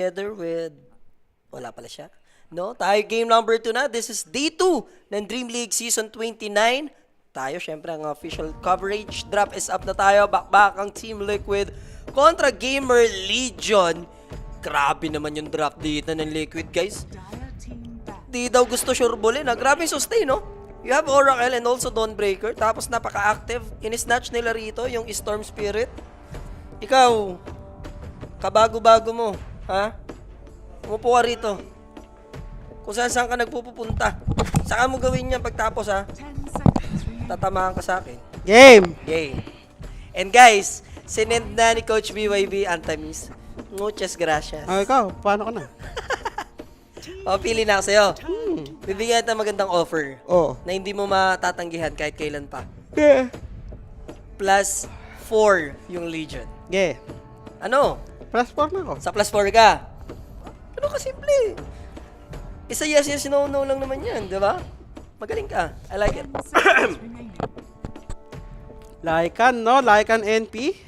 together with, wala pala siya. No, tayo game number 2 na. This is day 2 ng Dream League Season 29. Tayo, syempre, ang official coverage. Drop is up na tayo. Back ang Team Liquid kontra Gamer Legion. Grabe naman yung drop dito ng Liquid, guys. Di daw gusto sureballin. Grabe yung sustain, no? You have Oracle and also Dawnbreaker. Tapos napaka-active. In-snatch nila rito yung Storm Spirit. Ikaw, kabago-bago mo. Ha? Umupo ka rito. Kung saan ka nagpupunta. Saka mo gawin yan pagtapos, ha? Tatamaan ka sa akin. Game! Game. And guys, sinend na ni Coach BYB Antamis. Muchas gracias. Ikaw, paano ka na? O, pili na ako sa'yo. Bibigyan kita magandang offer. Oo. Na hindi mo matatanggihan kahit kailan pa. Yeah. Plus 4 yung Legion. Yeah. Ano? Plus 4 na ako. Sa plus 4 ka. Ano ka simple? Isa yes, no lang naman yan, di ba? Magaling ka. I like it. Lycan, no? Lycan NP.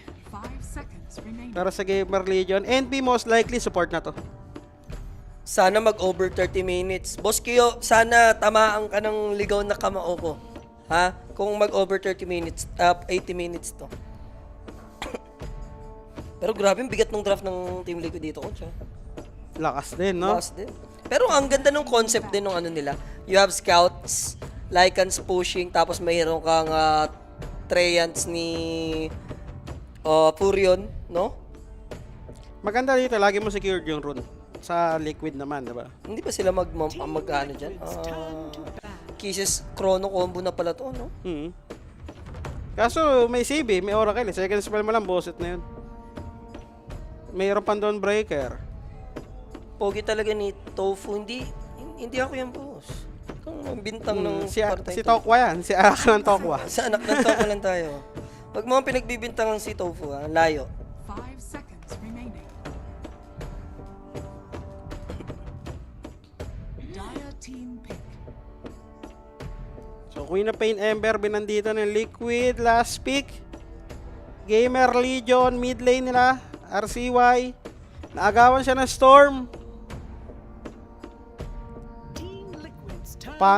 Para sa Gamer Legion. NP most likely support na to. Sana mag-over 30 minutes. Boss Kyo, sana tamaan ka ng ligaw na kamao ko. Ha? Kung mag-over 30 minutes, 80 minutes to. Pero grabe, bigat ng draft ng Team Liquid dito, coach. Lakas din, no? Lakas din. Pero ang ganda ng concept din ng ano nila. You have scouts, Lycans pushing, tapos mayroon kang Treyans ni Furion, no? Maganda dito, lagi mo secured yung rune. Sa Liquid naman, diba? Hindi ba sila mag-ano dyan? Kisses Chrono combo na pala to, no? Kaso, may CB, may Oracle. Second spell mo lang, bosset na yun. Mayroon pang Dawnbreaker. Pogi talaga ni Tofu. Hindi ako yung boss. Kung bintang ng Si Tokwa yan. Si anak ng Tokwa. Sa anak ng Tofu lang tayo. Pag mo ang pinagbibintang si Tofu, ha? Layo. 5 seconds remaining. Dire team pick. So, Queen of Pain Ember, binandito ng Liquid. Last pick. Gamer Legion, mid lane nila. RCY. Naagawan siya ng Storm.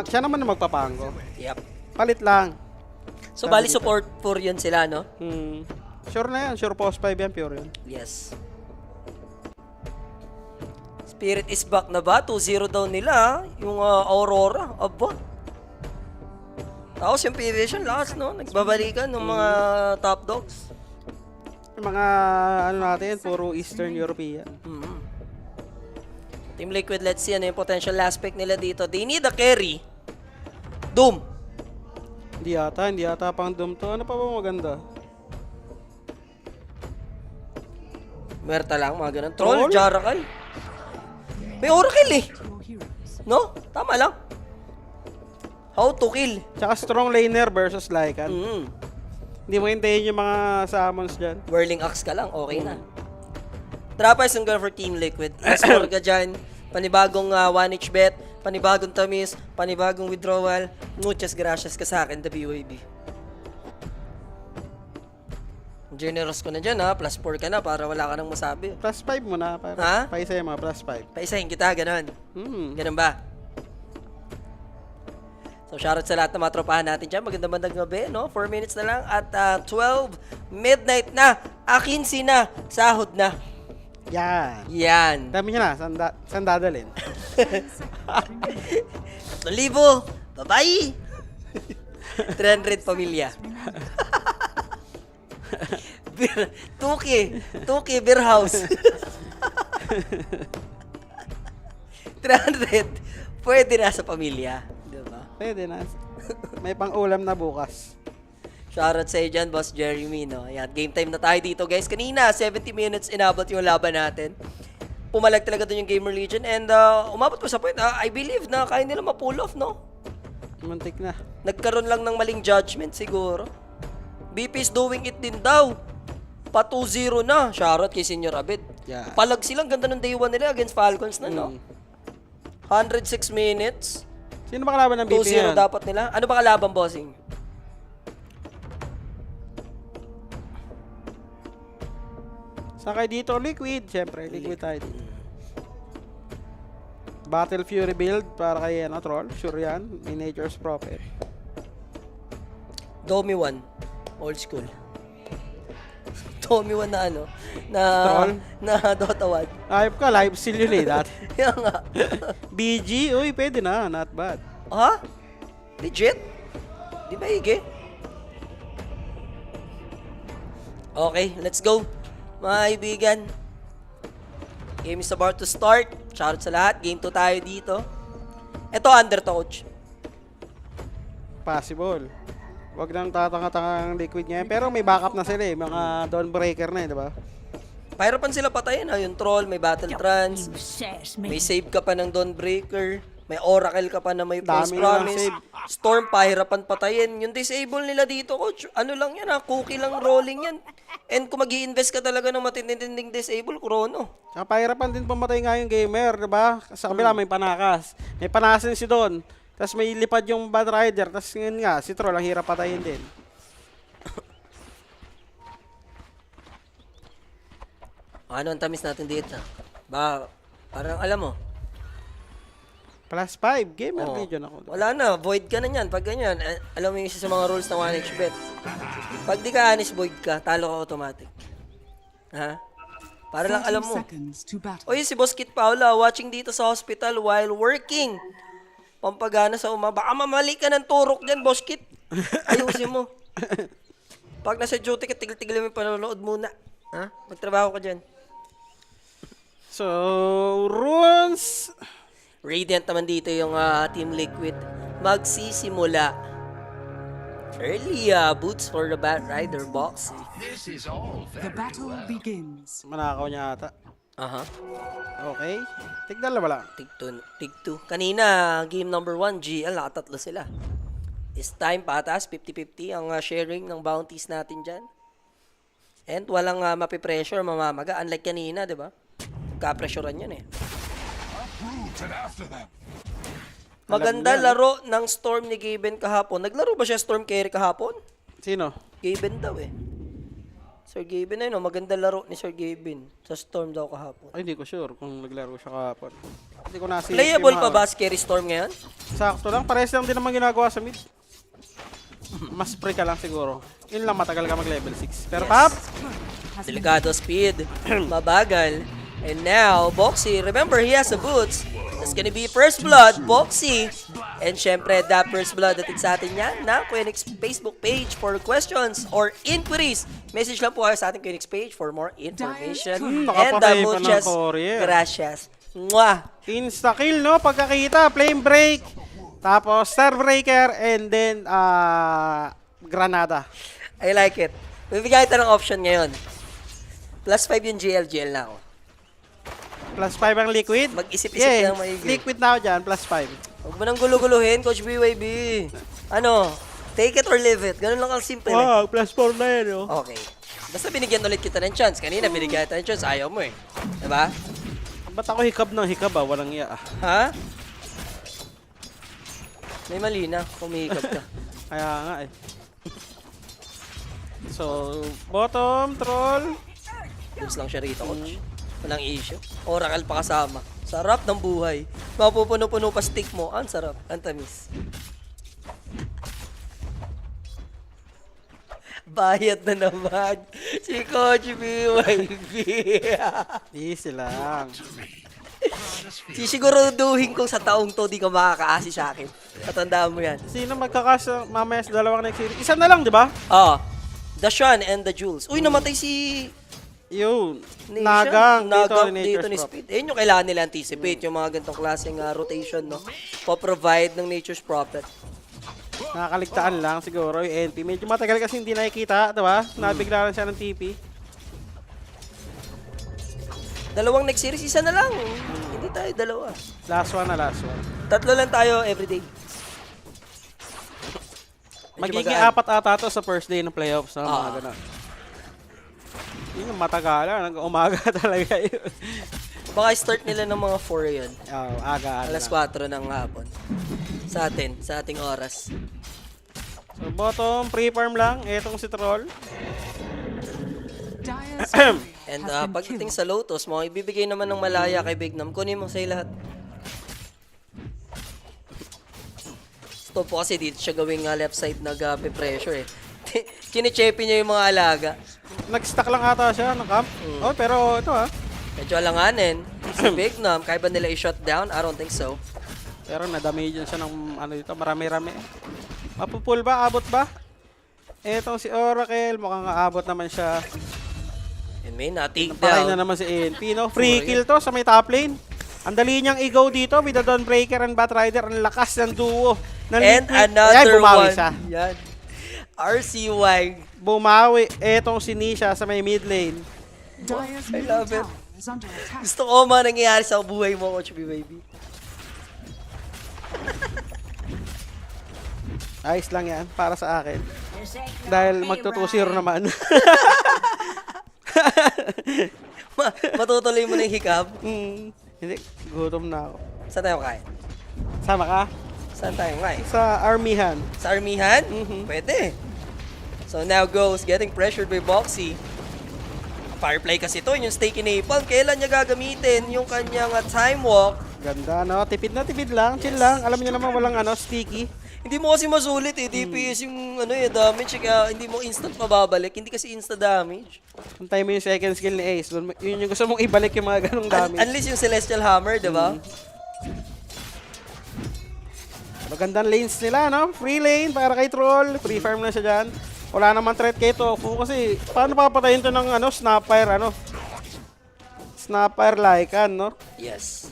Siya naman na magpapango. Yep. Palit lang. So, bali support for yun sila, no? Sure na yan. Sure post 5 yan. Pure yun. Yes. Spirit is back na ba? 2-0 down nila, yung Aurora. Aba. Tapos yung Vision last, no? Nagbabalikan ng mga top dogs. Yung mga, ano natin, puro Eastern European. Team Liquid, let's see ano yung potential aspect nila dito. They need a carry. Doom. Hindi yata pang Doom to. Ano pa ba maganda? Merta lang, mga ganun. Troll, Jarakal. May Oracle eh. No? Tama lang. How to kill. Tsaka strong laner versus Lycan. Hindi mo hintayin yung mga summons dyan. Whirling Axe ka lang, okay na. Trappers ang gonna for Team Liquid. Mas more ka dyan. Panibagong 1H bet, panibagong tamis, panibagong withdrawal. Muchas gracias ka sa akin, the BYB. Generous ko na dyan, ha. Plus 4 ka na para wala ka nang masabi. Plus 5 mo na. Para Ha? paisa yung mga plus 5. Paisahin kita, ganun. Ganun ba? So, shoutout sa lahat ng mga tropahan natin dyan. Magandang gabi, no? 4 minutes na lang at 12 midnight na. Akin sina, sahod na. Yan. Yan. Dami niya na. Saan dadalhin? 1,000. Bye-bye. 300 pamilya. 2K beer house. 300 pwede na sa pamilya, di ba? Pwede na. May pang-ulam na bukas. Shoutout sa iyo dyan, Boss Jeremy, no? Ayan, game time na tayo dito, guys. Kanina, 70 minutes inabot yung laban natin. Pumalag talaga dun yung Gamer Legion and umabot pa sa point, I believe na kaya nila ma-pull off, no? Mantik na. Nagkaroon lang ng maling judgment siguro. BP is doing it din daw. Pa 2-0 na. Shoutout kay Senior Abed. Yeah. Palag silang ganda ng day 1 nila against Falcons na, no? 106 minutes. Sino ba kalaban ng BP 2-0 yan? dapat nila. Ano ba kalaban, bossing? Sakay dito, Liquid. Siyempre, Liquid tayo dito. Battle Fury build para kay Troll. Sure yan. May Nature's Prophet. Domi 1. Old school. Domi 1 na Troll? na Dota 1. Ayop ka, live steal yun eh dati. Yan nga. BG, uy, pwede na. Not bad. Ha? Legit? Di ba hige? Okay, let's go. Mga kaibigan. Game is about to start. Shoutout sa lahat. Game 2 tayo dito. Ito, under to, coach. Possible. Wag nang tatanga-tanga ang liquid niya. Pero may backup na sila eh. Mga Dawnbreaker na eh, di ba? Pyropan sila patayin ha. Yung troll, may battle trance. May save ka pa ng Dawnbreaker. May Oracle ka pa na may false Dami na promise. save. Storm, pahirapan patayin. Yung disable nila dito, coach, ano lang yan ha, cookie lang rolling yan. And kung mag-i-invest ka talaga ng matinding disable, Chrono. Saka pahirapan din pumatay nga yung gamer, di ba? Sa kabila may panakas. May panakas din si Don. Tapos may lipad yung Bad Rider. Tapos yun nga, si Troll ang hirap patayin din. Ano ang tamis natin dito? Ba, parang alam mo. Plus 5, gamer Oo. Legion ako. Wala na, void ka na yan. Pag ganyan, alam mo yung isa sa mga rules ng 1xbet. Pag di ka honest, void ka, talo ka automatic. Ha? Para lang 30 alam mo. seconds to battle. Oy, si Boss Kit Paula, watching dito sa hospital while working. Pampagana sa Baka mamali ka ng turok dyan, Boss Kit. Ayusin mo. Pag nasa duty ka, tigil-tigil mo yung panonood muna. Ha? Magtrabaho ka dyan. So, runes. Radiant naman dito yung Team Liquid. Magsisimula. Early boots for the Bat Rider box. The battle begins. Manakaw niya ata. Aha. Okay. Tigdalawa lang. Tig 2. Kanina, game number 1, GL, nakatatlo sila. This time, patas, 50-50 ang sharing ng bounties natin dyan. And walang mapipressure, mamamaga. Unlike kanina, di ba? Kapressurean yan eh. Maganda laro ng Storm ni Gaben kahapon. Naglaro ba siya Storm carry kahapon? Sino? Gaben daw eh. Sir Gaben na yun, maganda laro ni Sir Gaben sa Storm daw kahapon. Ay, hindi ko sure kung naglaro siya kahapon. Hindi ko nasip. Playable pa ba si carry Storm ngayon? Sakto lang. Pares lang din naman ginagawa sa mid. Mas pre ka lang siguro. Yun lang, matagal ka mag-level 6. Pero Yes. Pap, Delikado speed. Mabagal. And now, Boxy, remember he has the boots. That's gonna be first blood, Boxy. And syempre, that first blood natin sa atin yan na Quenix Facebook page for questions or inquiries. Message lang po kayo sa ating Quenix page for more information. And nakapatay pa ng muchas courier. gracias. Mwah! insta-kill, no? Pagkakita, flame break. Tapos, Starbreaker. And then, Granada. I like it. Bibigyan kita ng option ngayon. Plus 5 yung GL na ako. Plus 5 ang liquid. Mag-isip-isip lang maigi. Liquid na ako dyan, plus 5. Huwag mo nang gulo-guluhin, Coach BYB. Ano? Take it or leave it. Ganun lang ang simple. Wow, plus 4 na yan, oh. Okay. Basta binigyan ulit kita ng chance. Kanina binigyan kita ng chance. Ayaw mo eh. Diba? Ba't ako hikab ng hikab, Walang iya, Ha? May mali na. Kumihikab ka. Kaya nga, eh. So, bottom, troll. Goods lang siya rito, Coach. Walang issue. Oracle pa kasama. Sarap ng buhay. Mapupuno-puno pa stick mo. Ang sarap. Ang tamis. Bayad na naman. Si Coach BYB. Easy lang. Sisiguruduhin ko sa taong to di ka makakaasi sa akin. Tatandaan mo yan. Sino magkakas mamaya sa dalawang next series? Isa na lang, di ba? The Sean and the Jules. Uy, namatay si Yun. Nation. Nagang dito ni Speed. Yun yung kailangan nila anticipate, yung mga ganitong klaseng rotation, no? Po-provide ng Nature's Prophet. Nakakaligtaan lang siguro yung NP. Medyo matagal kasi hindi nakikita, di ba? Nabigla lang siya ng TP. Dalawang next series, isa na lang. Hindi tayo dalawa. Last one na last one. Tatlo lang tayo everyday. Medyo Magiging magaan. 4 ata to sa first day ng playoffs. No? Mga ganun. Yun yung matagalan. Umaga talaga yun. Baka start nila ng mga 4 yun. Aga. Alas 4 ng hapon. Sa atin, sa ating oras. So bottom, pre-farm lang. Etong si Troll. Dire's fury And has been pagdating killed. sa Lotus, mga ibibigay naman ng malaya kay Bignam. Kunin mo sa'yo lahat. Gusto po kasi dito siya gawing left side nag-pressure eh. Kinichepi niya yung mga alaga. Nag-stack lang ata siya ng camp. Oh, pero ito Medyo alanganin. Si Big Nom, kaya ba nila i-shut down? I don't think so. Pero na-damage siya ng ano dito, marami-rami. Mapupul ba? Abot ba? Etong si Oracle, mukhang aabot naman siya. And may na-take Patay na down. naman si ANP, no? Free kill to sa may top lane. Ang dali niyang i-go dito with the Dawnbreaker and Batrider. Ang lakas ng duo. Ng And Liquid. another Ayan, bumawi one. siya. Yan. RCY. Bumawi. Etong si Nisha sa may mid lane. Dire's I middle love it. tower is under attack. Gusto ko man nangyayari sa buhay mo, Coach B, baby. Ayos lang yan para sa akin. Dahil magto-2-0 naman. Matutuloy mo na yung hikab. Hindi, gutom na ako. Saan tayo kain? Sama ka? Saan tayo kain? Sa armihan. Sa armihan? Pwede. So now Ghost getting pressured by Boxy. Fireplay kasi to, yung stake in Napalm. Kailan niya gagamitin yung kanyang time walk? Ganda, no? Tipid na tipid lang. Chill lang. Alam niyo naman walang sticky. Hindi mo kasi masulit eh. DPS yung damage. Kaya hindi mo instant mababalik. Hindi kasi insta damage. Antay mo yung second skill ni Ace. Yun yung gusto mong ibalik yung mga ganong damage. Unless yung Celestial Hammer, di ba? Magandang lanes nila, no? Free lane para kay Troll. Free farm na siya dyan. Wala naman threat kay Tofu kasi paano papatayin to ng Snapfire, Snapfire Lycan, no? Yes.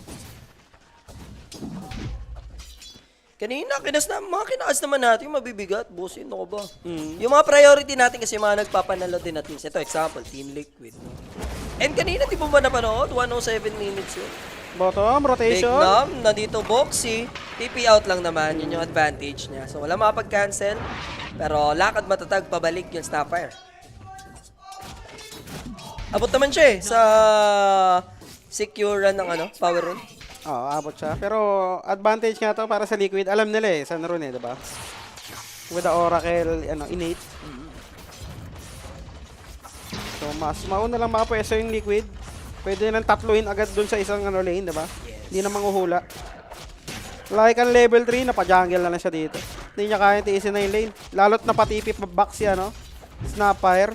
Kanina, mga kinakas naman natin yung mabibigat. Bosin, ako ba? Yung mga priority natin kasi mga nagpapanalo din natin. Ito, example, Team Liquid. And kanina, di mo ba napanood? 107 minutes yun. Bottom, Big rotation. Nom, nandito Boxy. TP out lang naman, yun yung advantage niya. So, wala makapag-cancel. Pero lakad matatag, pabalik yung Snapfire. Abot naman siya sa secure ng power rune. Oo, abot siya. Pero advantage nga to para sa Liquid. Alam nila saan rune diba? With the Oracle, innate. So, mas mauna lang makapwesto yung Liquid. Pwede nang tatluin agad dun sa isang lane, diba? Hindi na manguhula. Like ang level 3, napa-jungle na lang siya dito. Hindi niya kaya tiisin na yung lane. Lalo't napatipip back siya, Snapfire.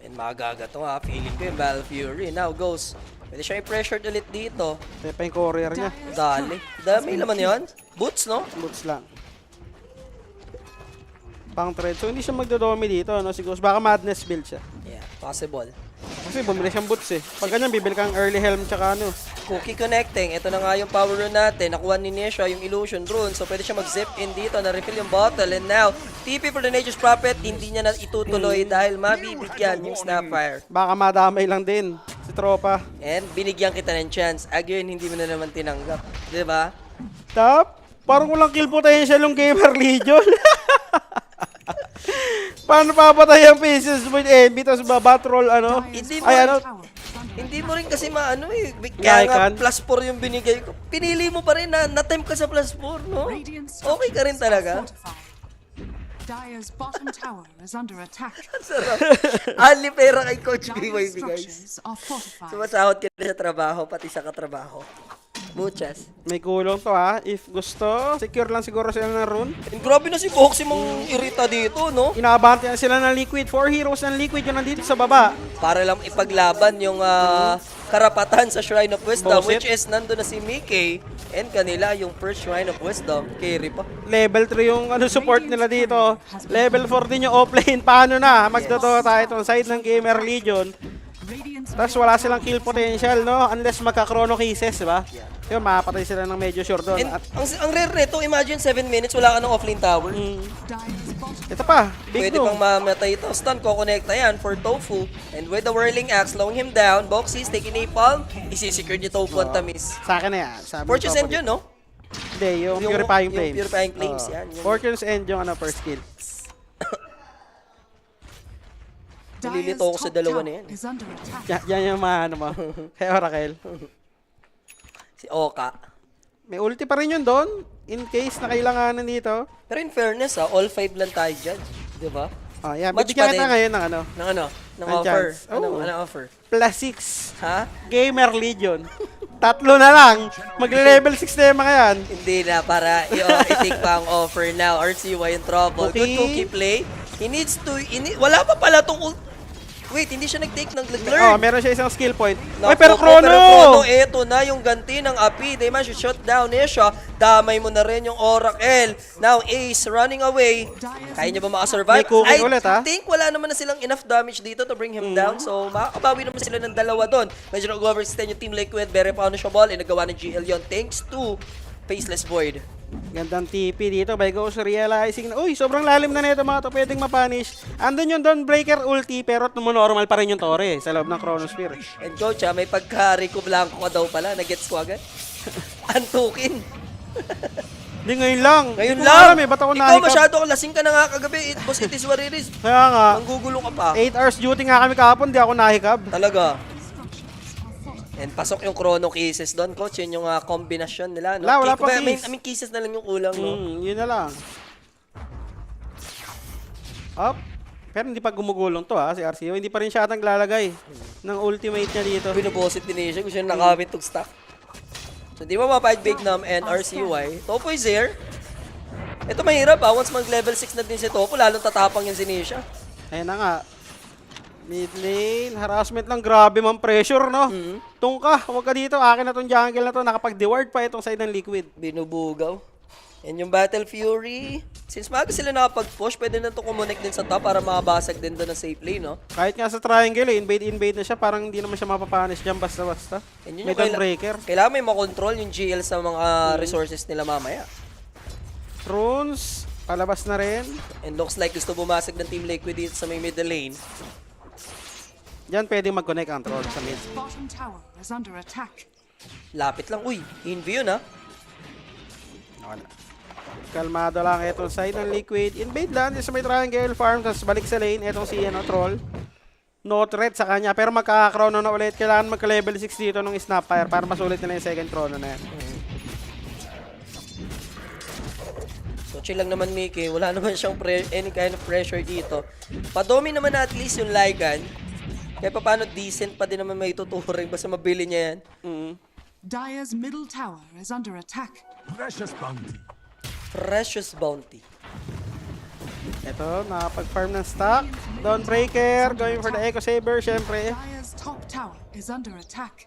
And magaga to feeling ko yung Battle Fury. Now goes. Pwede siya i-pressured ulit dito. Kaya pa yung courier niya. Dali. Dami naman yun. Boots, no? Boots lang. Pang trade. So, hindi siya magdodomi dito, Si Ghost. Baka madness build siya. Yeah, possible. Kasi bumili siyang boots Pag ganyan, bibili kang early helm tsaka Cookie connecting. Ito na nga yung power rune natin. Nakuha ni Nesha yung illusion rune. So pwede siya mag-zip in dito. Na-refill yung bottle. And now, TP for the Nature's Prophet. Hindi niya na itutuloy dahil mabibigyan yung Snapfire. Baka madamay lang din si tropa. And binigyan kita ng chance. Again, hindi mo na naman tinanggap. Diba? Tap, parang walang kill potential yung Gamer Legion. Paano papatay ang pieces with MB tapos babatroll Hindi mo, Ay hindi mo rin kasi kaya nga Lycan. plus 4 yung binigay ko. Pinili mo pa rin na-time ka sa plus 4, no? Okay ka rin talaga. Dire's bottom tower is under attack. Sarap. Ali pera kay Coach B, Dire's baby guys. structures are fortified. Sumasahod ka na sa trabaho, pati sa katrabaho. Muchas. May kulong to If gusto, secure lang siguro sila ng rune. And grabe na si Boxy mong irita dito, no? Inaabante na sila ng Liquid. 4 heroes ng Liquid yung nandito sa baba. Para lang ipaglaban yung karapatan sa Shrine of Wisdom, Bosit. which is nandun na si Mickey. And kanila yung first Shrine of Wisdom. Carry pa. Level 3 yung support nila dito. Level 4 din yung offlane. Paano na? Magtotoo tayo itong side ng Gamer Legion. Radiant's Tapos wala silang kill potential, Unless magka-chrono cases, diba? Yun, makapatay sila ng medyo sure doon. And At ang rare nito, imagine 7 minutes, wala ka ng offlane tower. Dire's bottom ito pa, big Pwede no. pang mamatay ito. Stun ko, connecta yan for Tofu. And with the whirling axe, slowing him down, Boxy is taking napalm. Isisecure ni Tofu ang tamis. Sa akin na yan. Sabi Fortune's ni Topo End yun, no? Hindi, yung Yung- Purifying yung Flames. Purifying Flames, Oo. yan. Yung- Fortune's End yung first skill. Nililito ako sa top dalawa tower na yan. is under attack. Yan yung mga mo. Kay Oracle. Si Oka. May ulti pa rin yun doon. In case na kailanganan dito. Pero in fairness, all 5 lang tayo dyan. Di ba? Oh, yeah. Match Bibigyan pa kita din. ngayon ng Ng Ang offer. chance. Ano, Oh. ano offer? +6. Ha? Gamer Legion. Tatlo na lang. Magle-level 6 na yung mga yan. Hindi na, para i-take pa ang offer now. RCY in trouble. Good Cookie. cookie play. He needs to... wala pa pala tong Wait, hindi siya nag-take ng Oh, learn. meron siya isang skill point. Naku Oy, pero po, Chrono! eto na yung ganti ng Api. They managed to shut down siya. Damay mo na rin yung Oracle. Now, Ace running away. Kaya niya ba makasurvive? May cooking I ulit, ha? think wala naman na silang enough damage dito to bring him down. So, makakabawi naman sila ng dalawa doon. Medyo nag-overextend yung Team Liquid. Very punishable. Nagawa ng GL yun. Thanks to Faceless Void. Gandang TP dito by Ghost realizing na, uy, sobrang lalim na nito mga to, pwedeng mapunish. Andun yung Dawnbreaker ulti, pero normal pa rin yung Torre sa loob ng Chronosphere. And coach, may pagka-Rico Blanco ka daw pala. Nag-gets ko agad. Antukin. Hindi, ngayon lang. Ngayon Hindi ko lang. alam eh, ba't ako Ikaw nahikap? masyado ka lasing ka na nga kagabi. Boss, it is what it is. Kaya nga, Nanggugulo ka pa. 8 hours duty nga kami kahapon, di ako nahikab. Talaga. And pasok yung chrono cases doon, coach. Yun yung kombinasyon nila. No? Wala pa I keys. mean, cases na lang yung kulang, no? Yun na lang. Up. Pero hindi pa gumugulong to si RCO. Hindi pa rin siya atang lalagay ng ultimate niya dito. Binubosit din siya. Gusto nyo nakamit tong stock. So, di ba mapahid Big Nam and RCY? Topo is there. Ito mahirap Once mag-level 6 na din si Topo, lalong tatapang yung Sinisha. Ayun na nga. Mid lane, harassment lang, grabe man pressure, no? Tungka, huwag ka dito, akin na tong jungle na to, nakapag-deward pa itong side ng Liquid. Binubugaw. And yung Battle Fury, since maaga sila nakapag-push, pwede na ito kumonek din sa top para makabasag din doon ng safe lane, no? Kahit nga sa triangle, invade na siya, parang hindi naman siya mapapunish dyan basta-basta. And yun May yung Dawnbreaker. kailangan may makontrol yung GL sa mga resources nila mamaya. Runes, palabas na rin. And looks like gusto bumasag ng Team Liquid dito sa may middle lane. Diyan pwedeng mag-connect ang troll sa mid. Bottom tower is under attack. Lapit lang. Uy, in-view na. Wala. Kalmado lang itong side ng Liquid. Invade lang, sa may triangle farm, tapos balik sa lane, itong si troll. No threat sa kanya, pero magkaka-chrono na ulit. Kailangan magka-level 6 dito ng Snapfire para masulit nila yung second chrono na yan. So chill lang naman Mickey. Wala naman siyang any kind of pressure dito. Padomi naman na at least yung Lycan. Kaya paano decent pa din naman may tuturing. Basta mabili niya yan. Dire's middle tower is under attack. Precious Bounty. Ito, nakapag-farm ng stock. Dawnbreaker, going for the Echo Saber, syempre. Dire's top tower is under attack.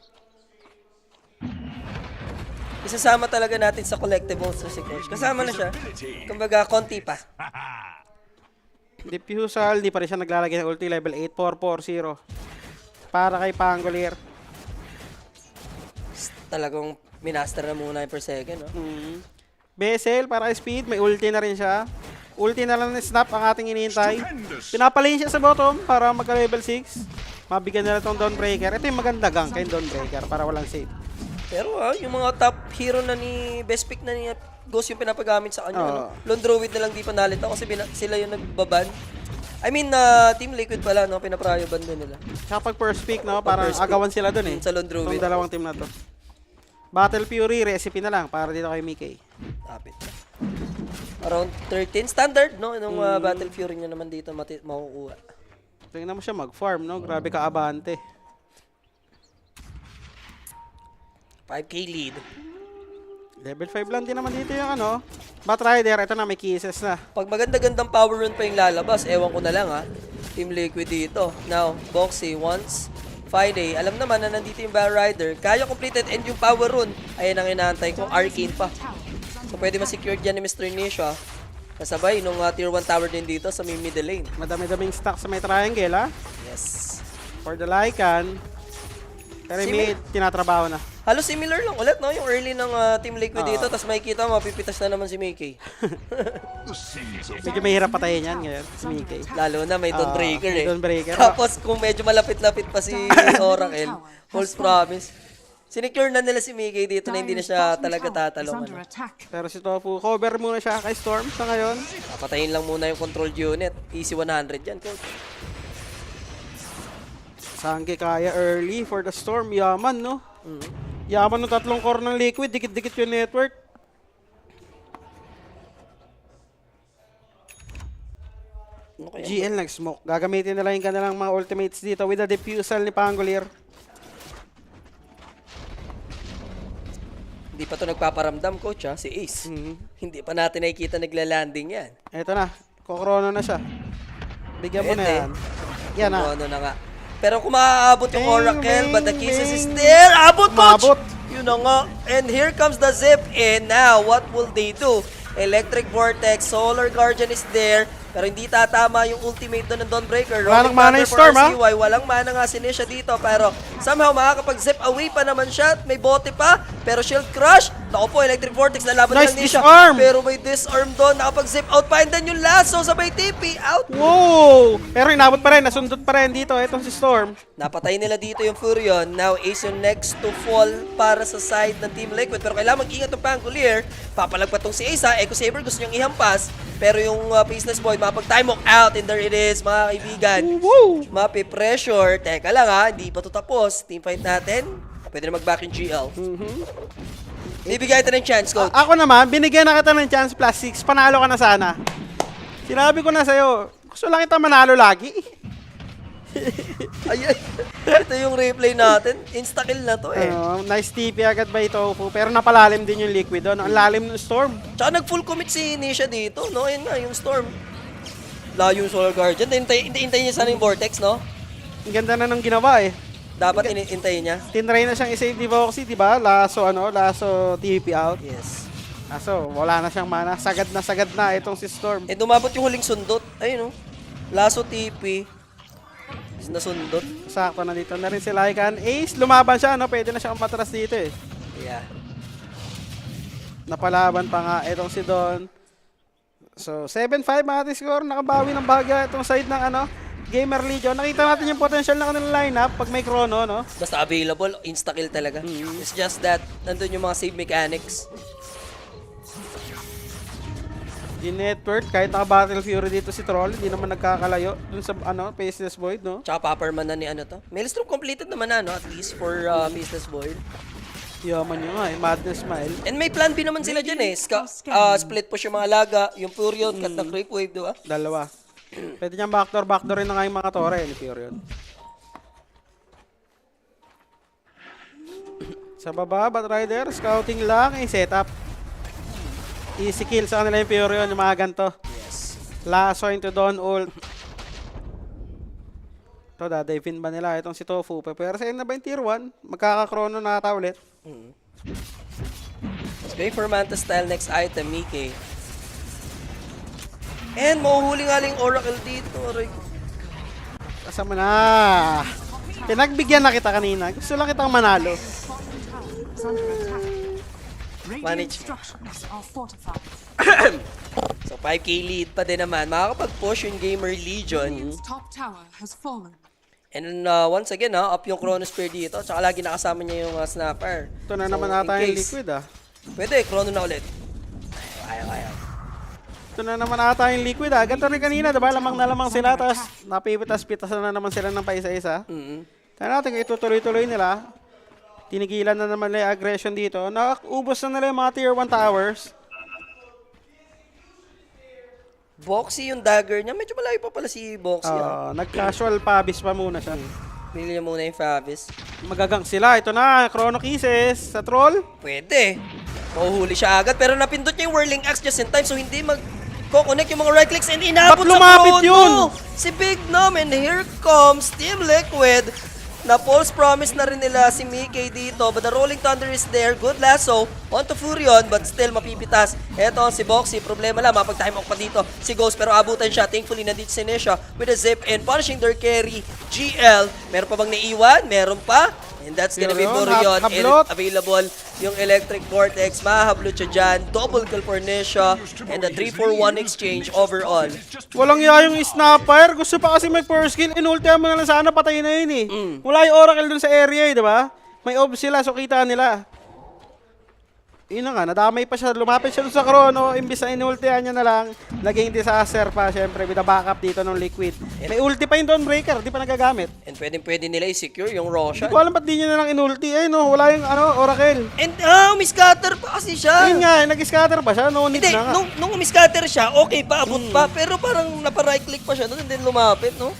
Isasama talaga natin sa collectibles si Coach. Kasama na siya. Kumbaga, konti pa. Diffusal, di pa rin siya naglalagay ng ulti level 8440. Para kay Pangolier. Talagang minaster na muna yung per second, no? Bessel, para kay Speed, may ulti na rin siya. Ulti na lang ng Snap ang ating inihintay. Pinapalane siya sa bottom para magka-level 6. Mabigyan nila itong Dawnbreaker. Ito yung maganda gang kay Dawnbreaker para walang save. Pero yung mga top hero na ni best pick na ni Ghost yung pinapagamit sa kanya. Ano? Lone Druid na lang di pa nalito kasi sila yung nagbaban. I mean, Team Liquid pala, no? Pinaprayo ban din nila. Tsaka pag first pick, no, parang first pick. agawan sila dun eh. Sa Lone Druid. Itong dalawang team na to. Battle Fury, recipe na lang para dito kay Mickey. Lapit na. Around 13. Standard, no? Nung Battle Fury nyo naman dito makukuha. Tingnan mo siya mag-farm, no? Grabe ka abante. 5k lead. Level 5 lang din naman dito yung Batrider, ito na may kisses na. Pag maganda-gandang power rune pa yung lalabas, ewan ko na lang Team Liquid dito. Now, Boxy once Friday, alam naman na nandito yung Batrider. Kaya completed and yung power rune, ayan ang inaantay ko, Arcane pa. So pwede ma-secure dyan ni Mr. Nisha. Kasabay nung tier 1 tower din dito sa may middle lane. Madami-daming stock sa may triangle, Yes. For the Lycan. Pero mid, tinatrabaho na. Halos similar lang ulit, no? Yung early ng Team Liquid dito, tapos makikita mo, mapipitas na naman si Mickey. Medyo mahirap patayin yan ngayon, si Mickey. Lalo na may Dawnbreaker may Dawnbreaker. Tapos kung medyo malapit-lapit pa si Oracle, false promise. Sinecure na nila si Mickey dito na hindi na siya talaga tatalong. Pero si Tofu, cover muna siya kay Storm sa ngayon. Papatayin lang muna yung controlled unit. Easy 100 yan, coach. Sangge kaya early for the Storm. Yaman, no? Yaman ng tatlong core ng Liquid. Dikit-dikit yung network. Ano kaya? GL nag-smoke. Gagamitin nila yung kanilang mga ultimates dito with the diffusal ni Pangolier. Hindi pa to nagpaparamdam, coach, ha? Si Ace. Hindi pa natin nakikita nagla-landing yan. Eto na. Kokrono na siya. Bigyan mo na Pwede. yan. Yan na. Ano na nga. Pero kung maaabot yung Bing, Oracle, but the bing, Kisses is bing. there. Abot, coach! Maabot. Yun na nga. And here comes the zip in. Now, what will they do? Electric Vortex, Solar Guardian is there. Pero hindi tatama yung ultimate doon ng Dawnbreaker. Wala nang Rolling mana Thunder yung for Storm, ha? RCY. Walang mana nga si Nisha dito. Pero somehow makakapag-zip away pa naman siya. At may bote pa. Pero Shield Crush. Naku po, Electric Vortex. Nalaban Nice lang Nisha. disarm. Pero may disarm doon. Nakapag-zip out pa. And then yung lasso sabay TP. Out. Wow! Pero inabot pa rin. Nasundot pa rin dito. Etong si Storm. Napatay nila dito yung Furion. Now, Ace yung next to fall para sa side ng Team Liquid. Pero kailangan mag-ingat ng Pangolier. Papalagpat tong si Ace, ha. Echo Saber gusto niyang ihampas. Pero yung Faceless Void, mapag-time walk out. And there it is, mga kaibigan. Woo! Mapi-pressure. Teka lang, ha. Hindi pa to tapos. Team fight natin. Pwede na mag-back yung GL. Bibigyan ito ng chance, coach. Ako naman, binigyan na kita ng chance plus 6. Panalo ka na sana. Sinabi ko na sa'yo, gusto lang kita manalo lagi. Ayan. Ito yung replay natin. Insta-kill na to, eh. Nice TP agad by Tofu. Pero napalalim din yung Liquid doon. Ang lalim ng Storm. Tsaka nag-full commit si Nisha dito, no? Ayun nga, yung Storm. Layo yung Solar Guardian. Hintayin niya sana yung Vortex, no? Ang ganda na ng ginawa eh. Dapat hintayin niya. Tinry na siyang i-save ni Voxy, di ba? Laso TP out. Yes. Kaso, wala na siyang mana. Sagad na itong si Storm. Eh, dumabot yung huling sundot. Ayun, no? Lasso TP. Nasundot. Sakto na dito na rin si Lycan. Ace, lumaban siya, no? Pwede na siyang matras dito eh. Yeah. Napalaban pa nga itong si Don. So, 7-5 mga score. Nakabawi ng bagya itong side ng Gamer Legion. Nakita natin yung potential ng kanilang lineup pag may chrono, no? Basta available, insta-kill talaga. It's just that, nandun yung mga save mechanics. Yung network, kahit naka-Battle Fury dito si Troll, hindi naman nagkakalayo dun sa Faceless Void, no? Tsaka Paperman na ni to. Maelstrom completed naman na, no? At least for Faceless Void. Yaman yun nga eh, Madness Smile. And may plan B naman sila dyan, eh. Split push yung mga laga, yung Furion, cut na Creep Wave, di ba? Dalawa. Pwede niyang backdoor rin na nga yung mga tore ni Furion. Sa baba, Batrider, scouting lang, setup. Easy kill sa kanila yung Furion, yung mga ganito. Yes. Lasso into Dawn ult. Ito, dadivin ba nila? Itong si Tofu. Pero sa na ba yung tier 1? Magkaka-chrono na ata ulit. Let's go for Manta style next item, Mickey. And mahuhuli nga lang yung Oracle dito. Aray. Kasama na. Pinagbigyan na kita kanina. Gusto lang kitang manalo. Is under attack. Radiant Manage. structures are fortified. So 5k lead pa din naman. Makakapag-push yung Gamer Legion. Radiant's top tower has fallen. And once again, up yung Chronosphere dito. Tsaka lagi nakasama niya yung Snapper. Ito na So, naman in ata yung case- Liquid Pwede, Chrono na ulit. Ayaw. Ito na naman ata yung Liquid Ganito rin kanina, diba? Lamang na lamang sila. Tapos napipitas-pitas na naman sila ng paisa-isa. Tayo natin kung itutuloy-tuloy nila. Tinigilan na naman nila yung aggression dito. Nakubos na nila yung mga tier 1 towers. Boxy yung dagger niya. Medyo malayo pa pala si Boxy. Nag-casual pabis pa muna siya. Pili niya muna yung Favis. Magagang sila. Ito na, Chrono Kisses sa Troll. Pwede. Mahuhuli siya agad. Pero napindot niya yung Whirling Axe just in time. So hindi mag-connect yung mga right clicks. And inabot Ba't sa lumapit Chrono. yun? Si Big Nom. And here comes Team Liquid. Na false promise na rin nila si Mickey dito. But the Rolling Thunder is there. Good lasso. On to Furion. But still mapipitas. Eto si Boxy. Problema lang. Mapag-time off pa dito. Si Ghost. Pero abutan siya. Thankfully nandito si Nisha with a zip and punishing their carry. GL. Meron pa bang naiwan? Meron pa. And that's gonna be Furion. Hablot. Available yung Electric Vortex. Mahablot siya dyan. Double kill for Nisha. And a 3-4-1 exchange overall. Walang iya yung snapper. Gusto pa kasi may first kill. Inultihan mo na lang sana, patay na yun eh. Wala yung Oracle dun sa area eh, diba? May obs sila, so kita nila. Yun na nga, nadamay pa siya. Lumapit siya dun sa Chrono. Imbis na inultihan niya na lang, naging disaster pa, syempre, with a backup dito ng Liquid. May ulti pa yung Dawnbreaker, di pa nagagamit. And pwede nila i-secure yung Roshan. Hindi ko alam ba't di niya na lang inulti. Eh, no, wala yung Oracle. And umiscatter pa kasi siya. Yun nga, nag-scatter pa siya. No need Hindi, na nga. nung umiscatter siya, okay pa, abot pa. Pero parang napa-right click pa siya doon and then lumapit, no?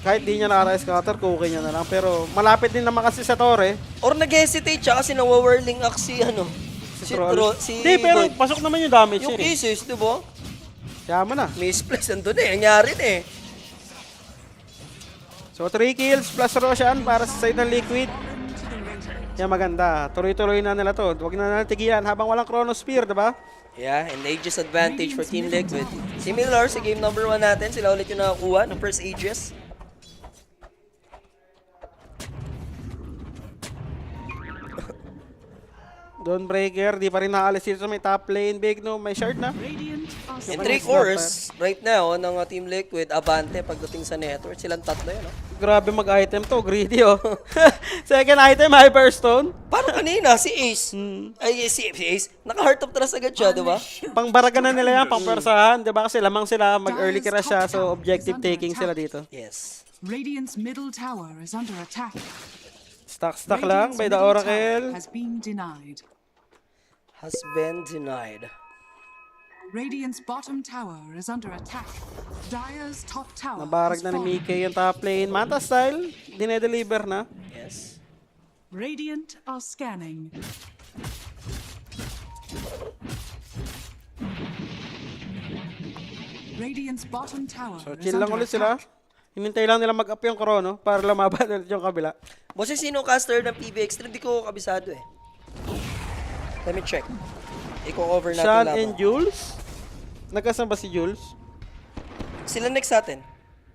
Kahit di niya nakaka-scatter, cookie niya na lang. Pero malapit din naman kasi sa Torre. Or nag-hesitate siya kasi nawa-whirling axe si ano. Si Troll. si Di, pero Void. pasok naman yung damage Yung yun eh. cases, di ba? Kaya mo na. Misplace, nandun eh. Nangyari na eh. So 3 kills plus Roshan para sa side ng Liquid. Yan maganda. Tuloy-tuloy na nila to. Huwag na natigilan habang walang Chronosphere, diba? Yeah, and Aegis advantage for Team Liquid. Similar sa game number 1 natin, sila ulit yung nakakuha ng first Aegis. Dawnbreaker, di pa rin naalis dito sa may top lane. Big no, may shard na. Radiant are And Parang 3 snap, cores right now ng Team Liquid, Abante pagdating sa network. Silang tatlo yun, oh. Grabe mag-item to, greedy oh. Second item, Hyperstone. Parang kanina, si Ace. Ay, si Ace. Naka-Heart of Trust agad siya, di ba? Pang-baraga na nila yan, pang-persahan. Diba kasi lamang sila, mag-early kira siya. So objective taking sila dito. Yes. Radiant's middle tower is under attack. Stuck lang by the middle tower Oracle. has been denied. Has been denied. Radiant's bottom tower is under attack. Dire's top tower Nabarag has na ni fallen. Mike yung top lane. Manta style, dinedeliver na. Yes. Radiant are scanning. Radiant's bottom tower So is chill lang under ulit sila. attack. Hinintay lang nila mag-up yung Chrono para lumaban ulit yung kabila. Boss, yung sino caster ng PBX, hindi ko kabisado eh. Let me check. Iko-cover natin Sean laban. and Jules? Nagkasan ba si Jules? Sila next sa atin.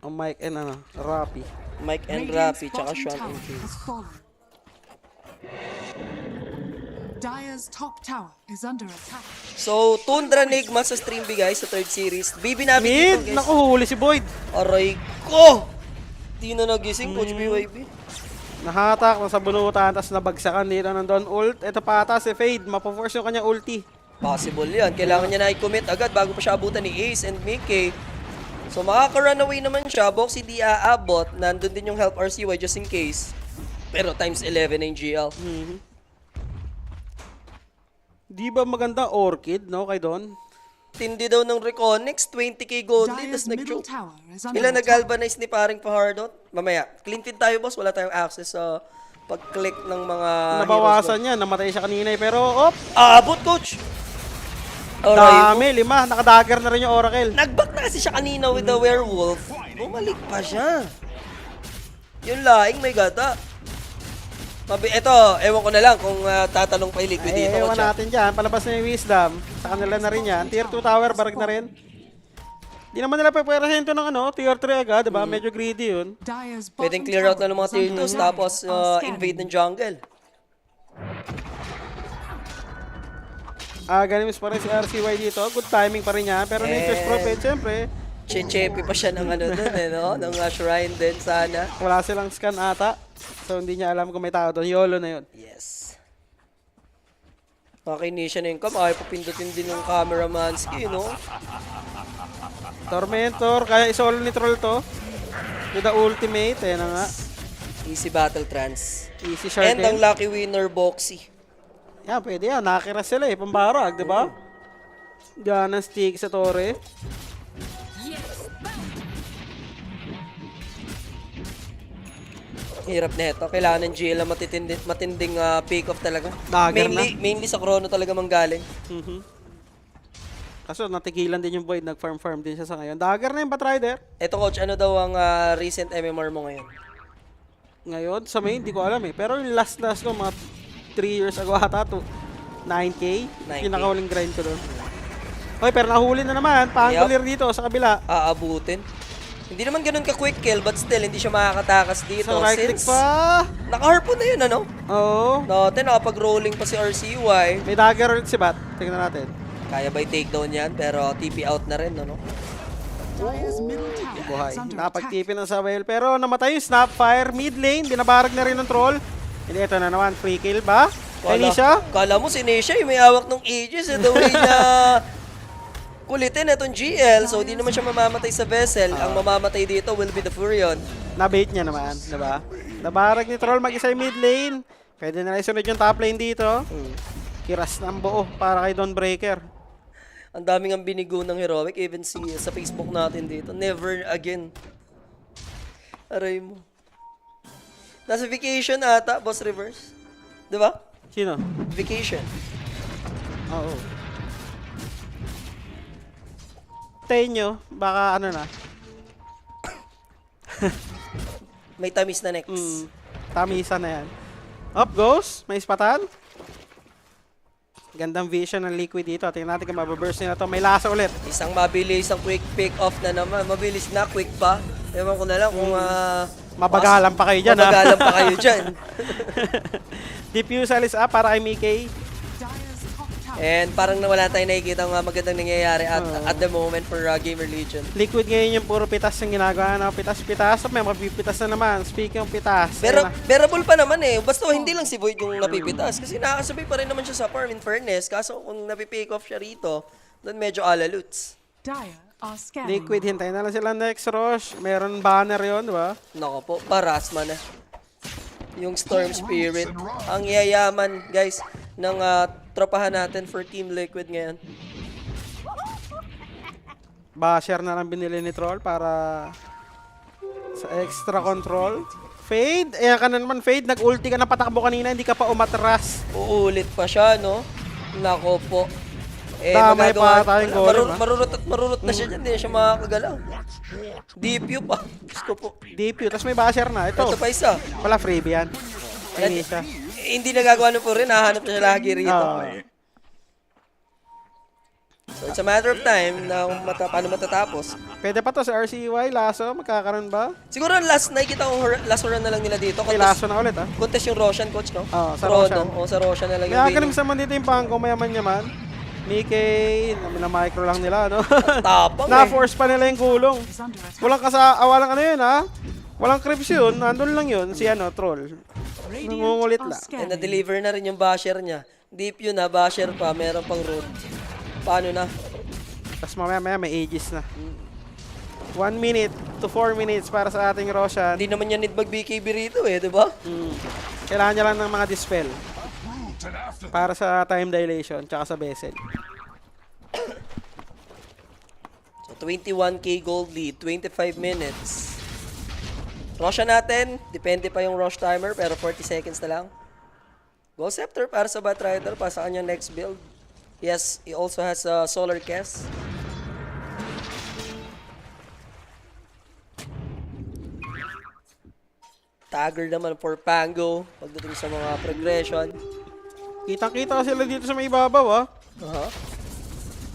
Ang Mike and ano, Rappi. Mike and Radiant's Rapi, tsaka bottom Sean tower and Jules. has fallen. Dire's top tower is under attack. So, Tundra Nigma sa stream guys sa third series. Baby namin Mid! dito guys. Naku, huli si Boyd. Aray ko! Di na nagising, Coach BYB. Nahatak, nasa bunutan, tapos nabagsakan dito nandun ult. Ito pa ata si Fade, mapoforce yung kanya ulti. Possible yan. Kailangan niya na i-commit agad bago pa siya abutan ni Ace and Mickey. So, makaka-runaway naman siya. Box hindi aabot. Nandun din yung help RCY just in case. Pero times 11 na yung GL. Di ba maganda Orchid, no, kay Don? Tindi daw ng Reconnects, 20k gold lead, Dire's tapos middle nag-choke. tower is under Ilan attack. nag-galvanize ni paring pa-hardot? Mamaya, clean feed tayo boss, wala tayong access sa pag-click ng mga Nabawasan niya, namatay siya kanina eh. Pero, op, Abot, coach! Aray, dami, 5. Nakadagger na rin yung Oracle. nag-back na kasi siya kanina with the werewolf. Bumalik pa siya. Yung laing may gata. Eto, ewan ko na lang kung tatanong pa yung liquid dito. Ewan coach, ah. natin dyan, palabas na yung Wisdom. Sa kanila na rin yan. Tier 2 tower, barag na rin. Di naman nila pwerahin to ng ano, tier 3 agad, diba? Medyo greedy yun. Dire's Pwedeng bottom clear out na ng mga tower tier is 2s under tapos attack. Are scanning. invade ng jungle. Ganimis pa rin si RCY dito. Good timing pa rin yan. Pero Nature's Prophet, siyempre, Chechepi pa siya ng ano dun eh, no? Ng shrine din sana. wala silang scan ata. So hindi niya alam kung may tao doon. YOLO na yun. Yes. Makinisya na yung cam. Ay, papindutin din ng cameraman ski, no? Tormentor, kaya isolo ni Troll to. With the ultimate, na nga. Easy battle trans. Easy And ang short lucky winner, Boxy. Yan, pwede yan. Nakakira sila eh. Pambarag, di ba? Diyan ang stick sa Torre. Hirap na ito. Kailangan ng GL na matinding pick-off talaga. Dagger Mainly sa chrono talaga manggaling. Kaso natigilan din yung Void. Nag-farm din siya sa ngayon. Dagger na yung Batrider. Eto coach, ano daw ang recent MMR mo ngayon? Ngayon, sa main, hindi ko alam eh. Pero yung last ko, mga 3 years ago ata, 9K. 9K. Pinakahuling grind ko doon. Hoy, pero nahuli na naman. Pangolier dito sa kabila. Aabutin. Hindi naman ganun ka-quick kill, but still, hindi siya makakatakas dito. So, right click Since pa. naka-harpoon na yun, ano? Oo. Natin, nakapag-rolling pa si RCY. May dagger ulit si Bat. Tingnan natin. Kaya ba i-takedown yan? Pero TP out na rin, ano? Dire's middle tower Buhay. is under attack. Napagtipin ng Samuel. Pero namatay yung Snapfire. Mid lane. Binabarag na rin ng Troll. Hindi, ito na naman. Free kill ba? Anisha? Kala mo si Nisha, yung may hawak ng Aegis, the way na kulitin itong GL. So, di naman siya mamamatay sa vessel. Ang mamamatay dito will be the Furion. Nabait niya naman. Diba? Nabarag ni Troll mag-isa yung mid lane. Pwede na isunod yung top lane dito. Kiras ng buo para kay Dawnbreaker. Ang daming ang binigo ng Heroic, even sa Facebook natin dito. Never again. Aray mo. Nasa vacation ata, Boss Reverse. Di ba? Sino? Vacation. Oo. Tayo nyo, baka ano na. May tamis na next. Tamisa na yan. Up goes. May ispatan. Gandang vision ng Liquid dito. Tingnan natin kung mababurst nila to. May lasa ulit. Isang mabilis, isang quick pick off na naman. Mabilis na, quick pa. Ewan ko na lang kung Mabagalan pa kayo dyan, ha? mabagalan pa kayo dyan. Diffusal is up para kay Mickey. Dire's top tower And parang wala tayong nakikita ng magandang nangyayari at the moment for Gamer Legion. Liquid ngayon yung puro pitas yung ginagawa. No? Pitas-pitas. May mapipitas na naman. Speaking of pitas. Pero ayun na. bearable pa naman eh. Basta hindi lang si Void yung napipitas. Kasi nakakasabay pa rin naman siya sa farm in fairness. Kaso kung napipick off siya rito, doon medyo alaloots. Dire are scanning. Liquid, hintayin na lang sila next rush. Meron banner yon, di ba? Nako po, parasma na. Yung Storm Spirit. Ang yayaman, guys, ng tropahan natin for Team Liquid ngayon. Basher na lang binili ni Troll para sa extra control. Fade. Ayan ka na naman, Fade. Nag-ulti ka na patakbo kanina. Hindi ka pa umatras. Uulit pa siya, no? Nako po. Damay pa tayong golem, ha? Marurot na siya dyan. Hindi na siya makakagalaw. DPU pa. Diyos ko po. DP. Tapos may basher na. Ito. Ito pa isa. Wala freebie yan. Ay, siya. Hindi nagagawa na po rin. Nahanap na siya lagi rito. So it's a matter of time na kung paano matatapos. Pwede pa to sa RCY. Lasso. Magkakaroon ba? Siguro last nakikita ko last run na lang nila dito. May lasso na ulit, ha? Contest yung Roshan, coach, no? Sa Pro, Roshan. no? O, sa Roshan na lang May yung akalim winning. sa man dito yung pangko. Mayaman-yaman. Mickey. Na-micro lang nila, no? Tapang Na-force pa nila yung gulong. is under attack. Walang walang ano yun, ha? Walang creeps yun. Nandun lang yun. Si ano, Troll. Nangungulit Radiant are lang. And scanning. na-deliver na rin yung basher niya. Deep yun na, basher pa. Meron pang road. Paano na? Tapos mamaya may ages na. 1 minute to 4 minutes para sa ating Roshan. Hindi naman yan need mag-BKB rito eh, di ba? Kailangan niya lang ng mga dispel. Para sa time dilation, tsaka sa vessel. So 21k gold lead, 25 minutes. Roshan natin, depende pa yung rush timer, pero 40 seconds na lang. Gold Scepter para sa Batrider, para sa kanyang next build. Yes, he also has a Solar Cast. Tagger naman for Pango pagdating sa mga progression. Kitang-kita sila dito sa may ibabaw, ha?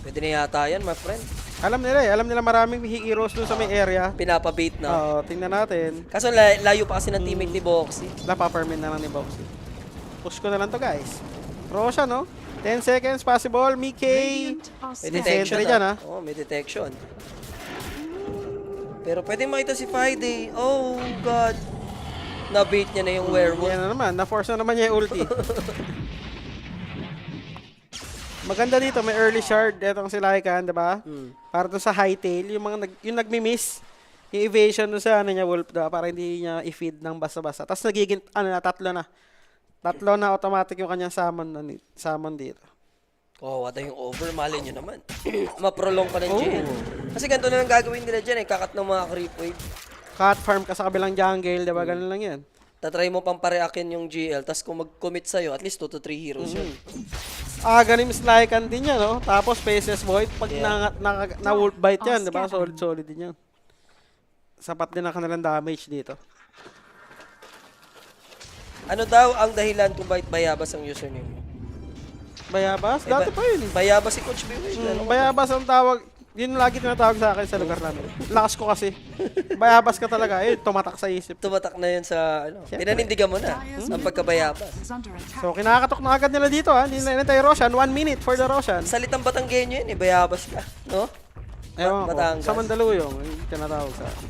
Pwede na yata yan, my friend. Alam nila maraming heroes dun sa may area. Pinapabait na. Oo, tingnan natin. Kaso layo pa kasi ng teammate ni Boxy. Napapermin na lang ni Boxy. Push ko na lang to, guys. Roshan, no? 10 seconds possible. Mickey. Radiant are May scanning. detection Sentry dyan, ha? Oo, may detection. Pero pwede makita si Friday. Oh, God. Na-bait niya na yung werewolf. Yan na naman. Na-force na naman niya yung ulti. Maganda dito, may early shard. Etong si Lycan, diba? Para doon sa hightail, yung nagmi-miss. Yung evasion doon sa ano niya, Wolf, diba? Para hindi niya i-feed ng basta-basta. Tapos nagiging, tatlo na. Tatlo na automatic yung kanyang summon dito. Oh, wala yung over. Mali nyo naman. Maprolong pa ng GL. Kasi ganito na lang gagawin nila dyan eh. Kakat ng mga creep wave. Cut farm ka sa kabilang jungle, diba? Ganun lang yan. Tatry mo pang pareakin yung GL. Tapos kung mag-commit sa'yo, at least 2 to 3 heroes yun. Ganim Lycan din yan, no? Tapos Faceless Void, pag na-wolf bite yan, diba? Solid din yan. Sapat din ang kanilang damage dito. Ano daw ang dahilan kung bakit Bayabas ang username mo? Bayabas? Dati pa yun. Bayabas si Coach Beway. Ano? Bayabas ang tawag. Yun lagi tinatawag sa akin sa lugar namin. Lakas ko kasi. Bayabas ka talaga. Tumatak sa isip. Tumatak na yun sa, pinanindigan mo na ang pagkabayabas. Is under attack. So, kinakatok na agad nila dito, ha? Hindi na inantay Roshan. 1 minute for the Roshan. Salitang Batanggenyo yun eh, Bayabas ka. No? Ewan ko. Batangas. Sa Mandaluyong, yung tinatawag sa akin.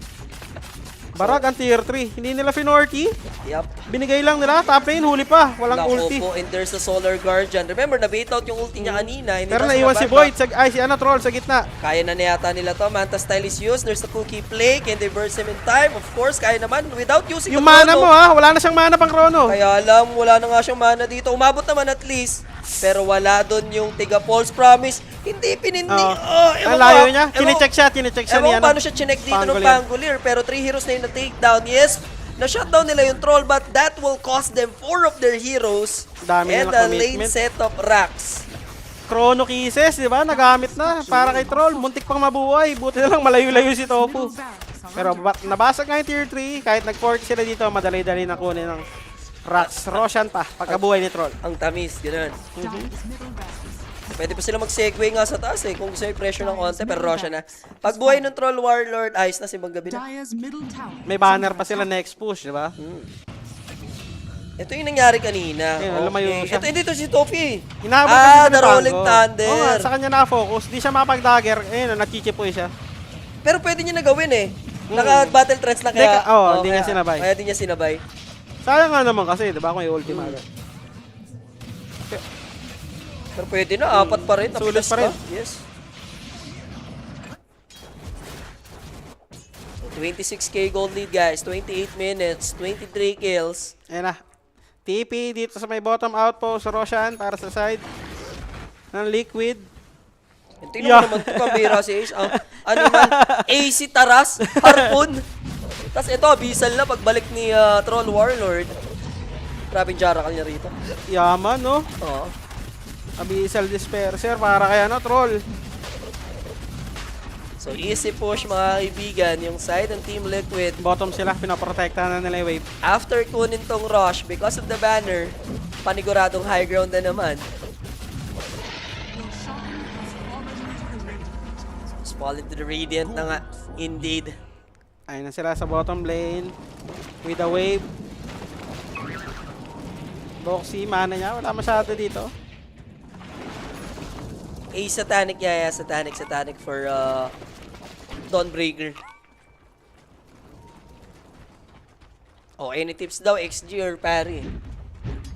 Barag ang tier 3. Hindi nila finorti. Yup. Binigay lang nila. Top lane, huli pa. Walang Nako ulti. po, and there's a Solar Guardian. Remember, na-bait out yung ulti niya kanina. Hindi Pero pa naiwan si sumababa. Void. Troll sa gitna. Kaya na yata nila to. Manta style is used. There's the cookie play. Can they burst him in time? Of course, kaya naman. Without using Yung the mana chrono. mo, ha? Wala na siyang mana pang chrono. Kaya alam, wala na nga siyang mana dito. Umabot naman at least. Pero wala doon yung tiga false promise. Hindi pinindi. Oo. Oh, Ang layo niya. Chinecheck siya ni Ewan ko ano. paano siya chinek dito ng Pangolier. Pangolier. Pero 3 heroes na yung na takedown. Yes, na-shutdown nila yung troll, but that will cost them 4 of their heroes. Dami And nilang the lane commitment. setup racks. Chrono Kisses, di ba? Nagamit na para kay Troll. Muntik pang mabuhay. Buti na lang malayo-layo si Tofu. Middle barracks are Pero under nabasag nga yung tier 3. Kahit nag-40 sila dito, madali-dali na kunin ng Rax. Roshan pa, pagkabuhay ni Troll. Ang tamis, ganun. Dire's middle barracks. Pwede pa sila mag-segue nga sa taas eh. Kung gusto yung pressure ng konti, pero Roshan na. Pagbuhay ng Troll Warlord, ayos na si gabi na. Dire's middle tower. May banner pa sila next push, di ba? Ito yung nangyari kanina. Ayun, lumayo siya. Ito, hindi to si Tofi. Inaabot kasi siya The ng Rolling tango. Thunder. Oo nga, sa kanya na-focus. Di siya mapag-dagger. Ayun, nachichipoy siya. Pero pwede niya nagawin eh. Naka-battle trance na kaya. Hindi niya sinabay. Kaya di niya sinabay. Sayang nga naman kasi, di ba? Kung yung ultima. Pero pwede na, apat pa rin. Sulit napitas pa rin. Yes. So, 26k gold lead guys, 28 minutes, 23 kills. Ayan na. TP dito sa may bottom outpost. Roshan para sa side ng Liquid. And tingnan mo naman ito, kabira si Ace. Ang animal, AC Taras, Harpoon. Tapos ito, Abyssal na pagbalik ni Troll Warlord. Grabe yung Jarakal niya rito. Yaman, no? Oo. Abyssal Disperser para kay ano, Troll. So easy push mga kaibigan, yung side ng Team Liquid. Bottom sila, pinaprotektahan na nila yung wave. After kunin tong rush, because of the banner, paniguradong high ground na naman. Your shrine has fallen into the radiant. Fall into the Radiant na nga, indeed. Ayun na sila sa bottom lane. With a wave. Boxy, mana niya. Wala masyado dito. Satanic, yeah, Satanic for Dawnbreaker. Oh, any tips daw, XG or parry?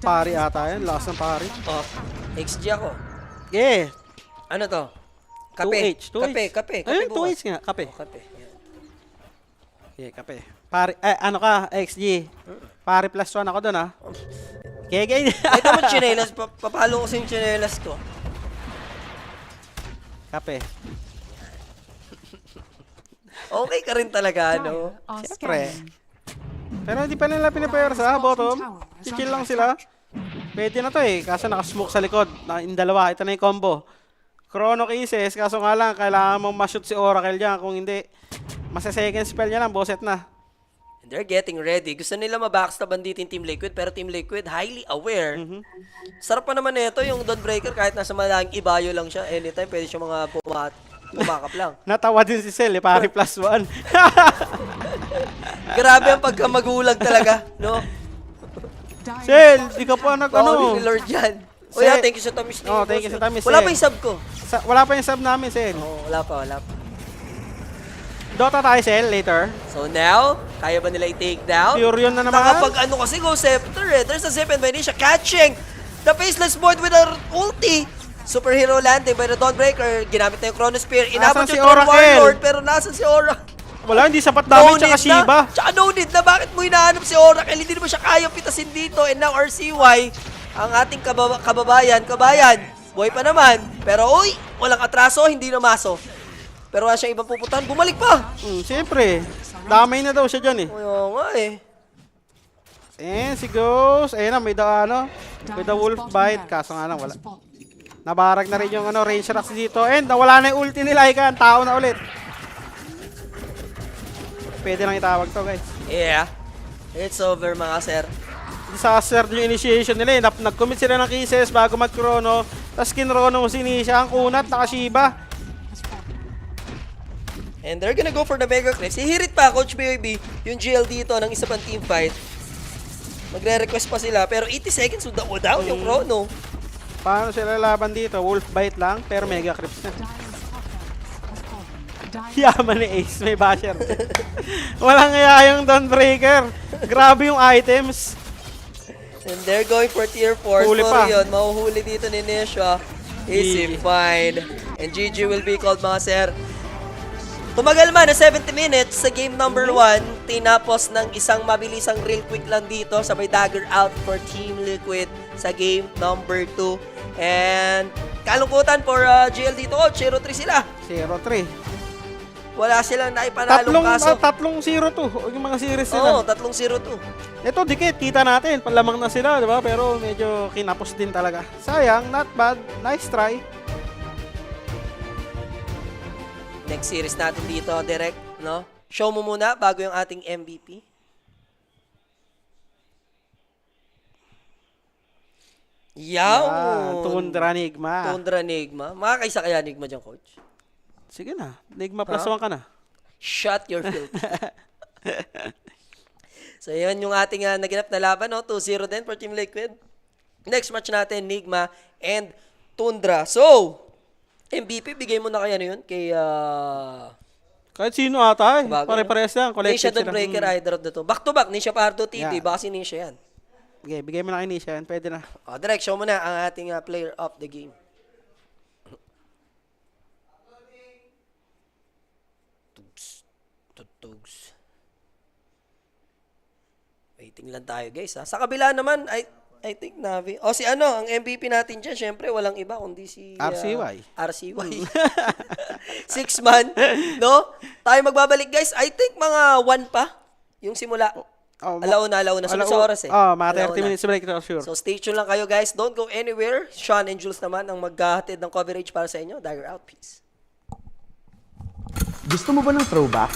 Pari ata yan. Lakas ng pari. Oh, XG ako. Yeah. Ano to? Kape. 2H. Kape. Ayun, bukas. 2H nga. Kape. Oh, kape. Yeah. Yeah, kape. Pari, ano ka, XG. Pari plus 1 ako dun, ah. Kegay. Ito mo chinelas, papalo ko sa yung chinelas ko. Kape. Okay ka rin talaga, no? Dire are Siyempre. scanning. Pero hindi pa nila pinapayor sa bottom. Chill lang sila. Pwede na to eh. Kaso nakasmoke sa likod. Yung dalawa. Ito na yung combo. Chrono Kisses. Kaso nga lang, kailangan mong ma-shoot si Oracle dyan. Kung hindi, masa-second spell niya lang. Boset na. And they're getting ready. Gusto nila mabackstaban dito yung Team Liquid, pero Team Liquid highly aware. Sarap pa naman ito yung Dawnbreaker, kahit nasa malaking ibayo lang siya. Anytime, pwede siya mga pumakap lang. Natawa din si Cell eh. Pari plus 1. Grabe ang pagkamagulag talaga, no? Cell, di ka pa Pauli nag-ano. ni Lord yan. O Sir. yeah, thank you sa tamis Oh, thank you sa tamis, Wala sir. pa yung sub ko. Wala pa yung sub namin, Cell. Oo, wala pa. Dota tayo, Cell, later. So now, kaya ba nila i-take down? Furion na naman. Nakapag ano kasi, Go Scepter eh. There's a zip and Venetia catching the Faceless Void with her ulti. Superhero landing by the Dawnbreaker. Ginamit na yung Chronosphere. Inabot Nasaan yung si Troll Oracle? Warlord, pero nasan si Oracle? Wala, hindi sapat namin tsaka Shiba. Tsaka no need na. Bakit mo hinahanap si Oracle? Hindi naman siya kaya pitasin dito. And now RCY, ang ating kababayan, buhay pa naman. Pero uy, walang atraso, hindi na maso. Pero wala siyang ibang pupuntahan. Bumalik pa. Siyempre. Damay na daw siya dyan eh. Oo nga eh. And si Ghost. Ayun na, may the wolf bite. Kaso nga lang, wala. Nabarag na rin yung range rocks dito. And nawala na yung ulti nila. Ikan, tao na ulit. Pwede lang itawag to, guys. Yeah. It's over mga sir. Disaster din yung initiation nila eh. Nag-commit sila ng kisses bago mag-chrono. Tapos kinrono mo si Nisha. Ang kunat, naka-Shiba. And they're gonna go for the Mega Clips. Hihirit pa, Coach BOB, yung GL dito ng isa pang team fight. Magre-request pa sila, pero 80 seconds down yung chrono. Paano sila laban dito? Wolf bite lang, pero mega creeps na. Yaman ni Ace, may basher. Walang kaya yung Dawnbreaker. Grabe yung items. And they're going for tier 4. Huli Sorry pa. yun, mahuhuli dito ni Nesha. Easy, fine. And GG will be called mga sir. Tumagal man na 70 minutes sa game number 1. Tinapos ng isang mabilisang real quick lang dito. Sabay dagger out for Team Liquid sa game number 2. And kalungkutan for GL dito. 0-3 sila. 0-3. Wala silang naipanalong kaso. Tatlong 0-2. Yung mga series Oo, nila. 3-0-2. Ito, dikit. Kita natin. Panlamang na sila, di ba? Pero medyo kinapos din talaga. Sayang, not bad. Nice try. Next series natin dito, direct, no? Show mo muna bago yung ating MVP. Yan, Yawn! Tundra Nigma. Tundra Nigma. Makakaisa kaya Nigma dyan, coach? Sige na. Nigma plus 1 ka na. Shut your filth. So, yun yung ating naganap na laban, no? 2-0 din for Team Liquid. Next match natin, Nigma and Tundra. So, MVP, bigay mo na kaya na yun kay Kahit sino ata eh. Sabagay, Pare-parehas lang. Nisha Collective sila. Dawnbreaker, either of the two. Back to back, Nisha Pardo TV. Yeah. Baka si Nisha yan. Okay, bigay mo na kay Nisha yan. Pwede na. O, direct, show mo na ang ating player of the game. Tugs. Waiting lang tayo, guys. Ha? Sa kabila naman, I think Navi. O si ang MVP natin dyan, syempre, walang iba kundi si RCY. RCY. 6 man, no? Tayo magbabalik, guys. I think mga 1 pa yung simula. Alauna. Sunod sa oras eh. Mga 30 Alauna. minutes break to sure. So stay tuned lang kayo, guys. Don't go anywhere. Sean and Jules naman ang maghahatid ng coverage para sa inyo. Dagger out. Peace. Gusto mo ba ng throwback?